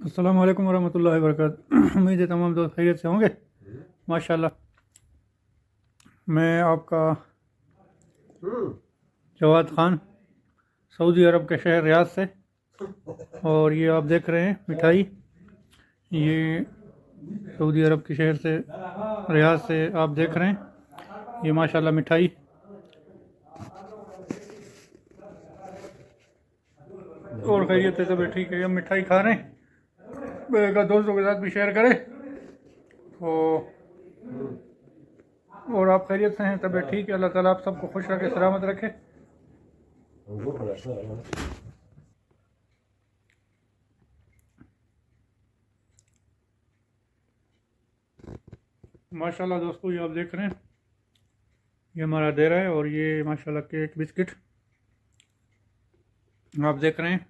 अस्सलाम वालेकुम वरहमतुल्लाहि वबरकातुहू। उम्मीद है तमाम दोस्त खैरियत से होंगे माशाल्लाह। मैं आपका जवाद ख़ान सऊदी अरब के शहर रियाद से, और ये आप देख रहे हैं मिठाई। ये सऊदी अरब के शहर से रियाद से आप देख रहे हैं ये माशाल्लाह मिठाई। और खैरियत है, तबीयत ठीक है। हम मिठाई खा रहे हैं, मैंने कहा दोस्तों के साथ भी शेयर करें। तो और आप खैरियत से हैं, तबीयत ठीक है। अल्लाह ताला आप सबको खुश रखे, सलामत रखे। माशाल्लाह दोस्तों, ये आप देख रहे हैं ये हमारा डेरा है, और ये माशाल्लाह केक बिस्किट आप देख रहे हैं।